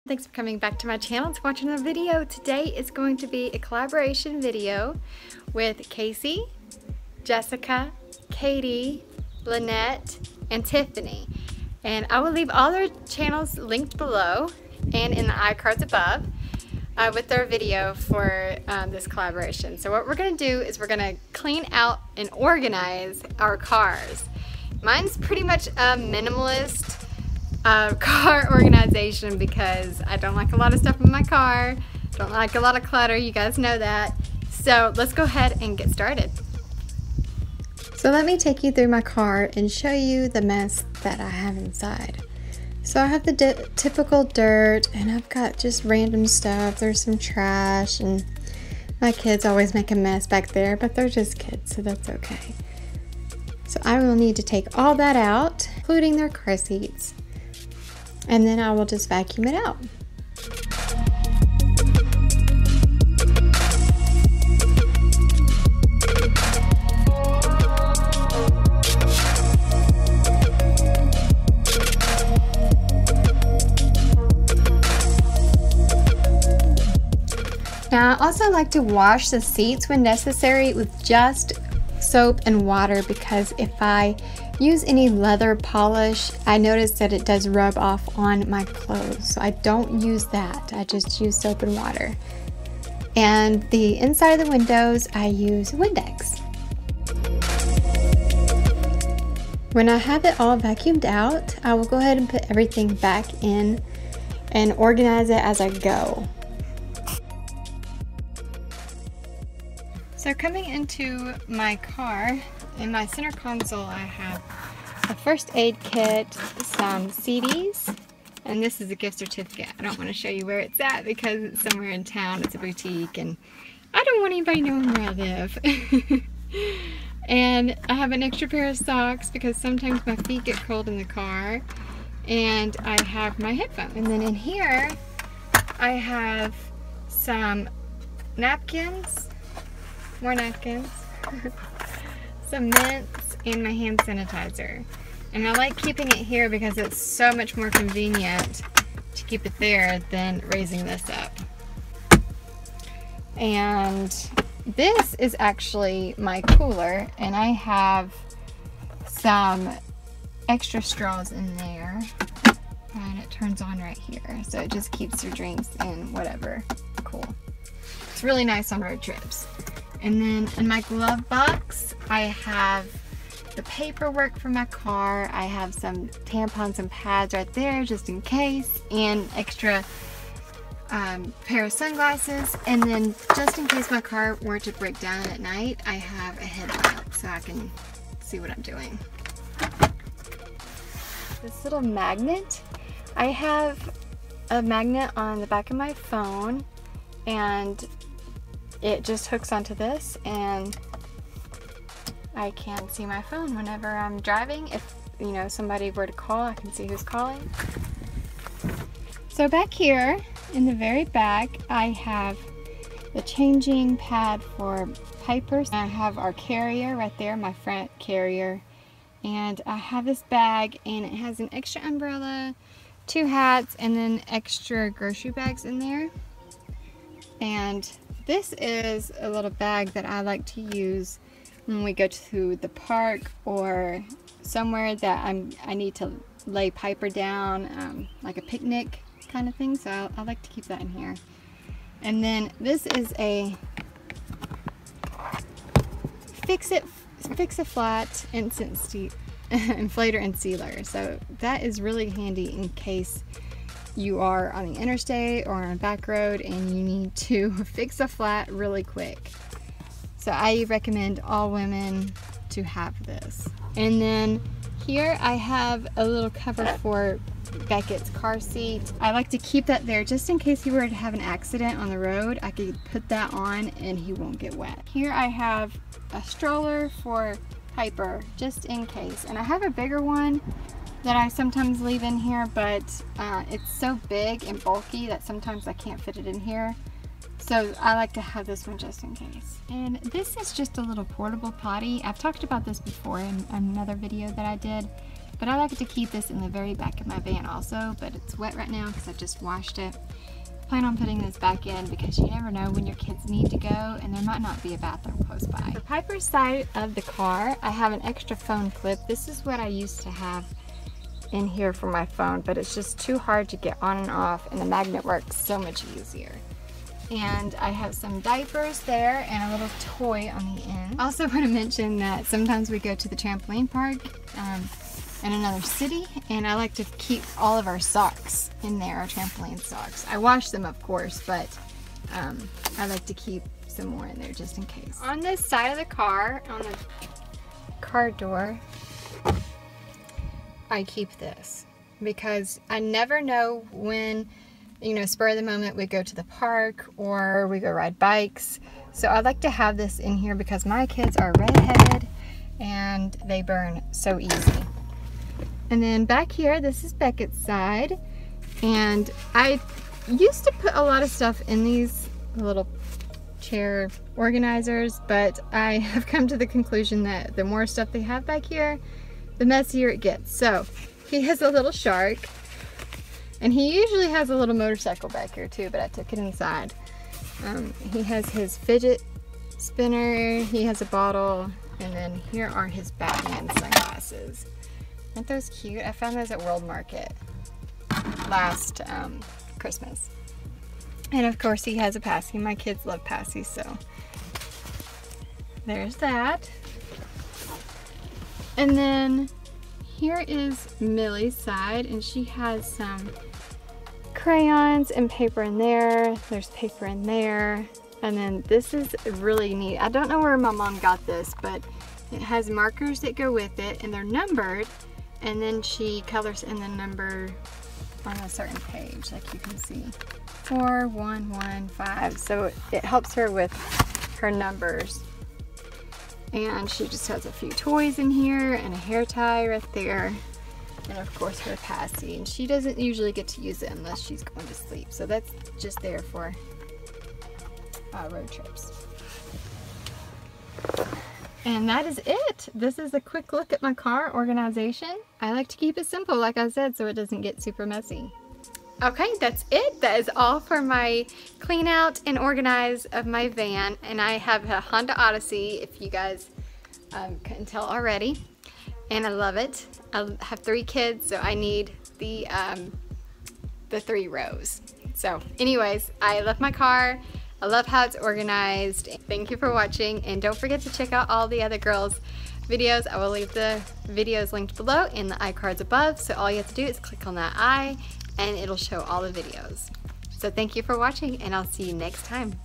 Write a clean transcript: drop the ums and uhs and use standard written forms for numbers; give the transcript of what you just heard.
Thanks for coming back to my channel to watch another video. Today is going to be a collaboration video with Kasey, Jessica, Katie, Lynette, and Tiffani. And I will leave all their channels linked below and in the iCards above with their video for this collaboration. So what we're going to do is we're going to clean out and organize our cars. Mine's pretty much a minimalist car organization because I don't like a lot of stuff in my car, don't like a lot of clutter, you guys know that. So let's go ahead and get started. So let me take you through my car and show you the mess that I have inside. So I have the typical dirt, and I've got just random stuff. There's some trash, and my kids always make a mess back there, but they're just kids, so that's okay. So I will need to take all that out, including their car seats, and then I will just vacuum it out. Now, I also like to wash the seats when necessary with just soap and water, because if I use any leather polish, I notice that it does rub off on my clothes. So I don't use that. I just use soap and water. And the inside of the windows, I use Windex. When I have it all vacuumed out, I will go ahead and put everything back in and organize it as I go. So coming into my car, in my center console I have a first aid kit, some CDs, and this is a gift certificate. I don't want to show you where it's at because it's somewhere in town, it's a boutique, and I don't want anybody knowing where I live. And I have an extra pair of socks because sometimes my feet get cold in the car, and I have my headphones. And then in here I have some napkins, more napkins, some mints, and my hand sanitizer. And I like keeping it here because it's so much more convenient to keep it there than raising this up. And this is actually my cooler, and I have some extra straws in there, and it turns on right here, so it just keeps your drinks in whatever. Cool. It's really nice on road trips. And then in my glove box, I have the paperwork for my car. I have some tampons and pads right there just in case, and extra pair of sunglasses. And then just in case my car were to break down at night, I have a headlamp so I can see what I'm doing. This little magnet, I have a magnet on the back of my phone, and it just hooks onto this, and I can see my phone whenever I'm driving. If, you know, somebody were to call, I can see who's calling. So back here in the very back, I have the changing pad for Piper. I have our carrier right there, my front carrier. And I have this bag, and it has an extra umbrella, 2 hats, and then extra grocery bags in there. And this is a little bag that I like to use when we go to the park or somewhere that I need to lay Piper down, like a picnic kind of thing. So I like to keep that in here. And then this is a fix-it-flat inflator and sealer. So that is really handy in case you are on the interstate or on a back road and you need to fix a flat really quick. So I recommend all women to have this. And then here I have a little cover for Beckett's car seat. I like to keep that there just in case he were to have an accident on the road. I could put that on and he won't get wet. Here I have a stroller for Piper just in case. And I have a bigger one that I sometimes leave in here, but it's so big and bulky that sometimes I can't fit it in here. So I like to have this one just in case. And this is just a little portable potty. I've talked about this before in another video that I did. But I like to keep this in the very back of my van also, but it's wet right now because I just washed it. Plan on putting this back in because you never know when your kids need to go and there might not be a bathroom close by. For Piper's side of the car, I have an extra phone clip. This is what I used to have in here for my phone, but it's just too hard to get on and off, and the magnet works so much easier. And I have some diapers there and a little toy on the end. I also want to mention that sometimes we go to the trampoline park in another city, and I like to keep all of our socks in there, our trampoline socks. I wash them, of course, but I like to keep some more in there just in case. On this side of the car, on the car door, I keep this because I never know when, you know, spur of the moment we go to the park or we go ride bikes. So I like to have this in here because my kids are redheaded and they burn so easy. And then back here, this is Beckett's side. And I used to put a lot of stuff in these little chair organizers, but I have come to the conclusion that the more stuff they have back here, the messier it gets. So he has a little shark, and he usually has a little motorcycle back here too, but I took it inside. He has his fidget spinner, he has a bottle, and then here are his Batman sunglasses. Aren't those cute? I found those at World Market last Christmas. And of course he has a Passy. My kids love Passy, so there's that. And then here is Millie's side, and she has some crayons and paper in there. There's paper in there. And then this is really neat. I don't know where my mom got this, but it has markers that go with it, and they're numbered. And then she colors in the number on a certain page, like you can see. 4115. So it helps her with her numbers. And she just has a few toys in here and a hair tie right there. And of course her Passy. And she doesn't usually get to use it unless she's going to sleep. So that's just there for road trips. And that is it. This is a quick look at my car organization. I like to keep it simple, like I said, so it doesn't get super messy. Okay, that's it. That is all for my clean out and organize of my van. And I have a Honda Odyssey, if you guys couldn't tell already. And I love it. I have 3 kids, so I need the 3 rows. So anyways, I love my car. I love how it's organized. Thank you for watching, and don't forget to check out all the other girls' videos. I will leave the videos linked below and the iCards above, so all you have to do is click on that I and it'll show all the videos. So thank you for watching, and I'll see you next time.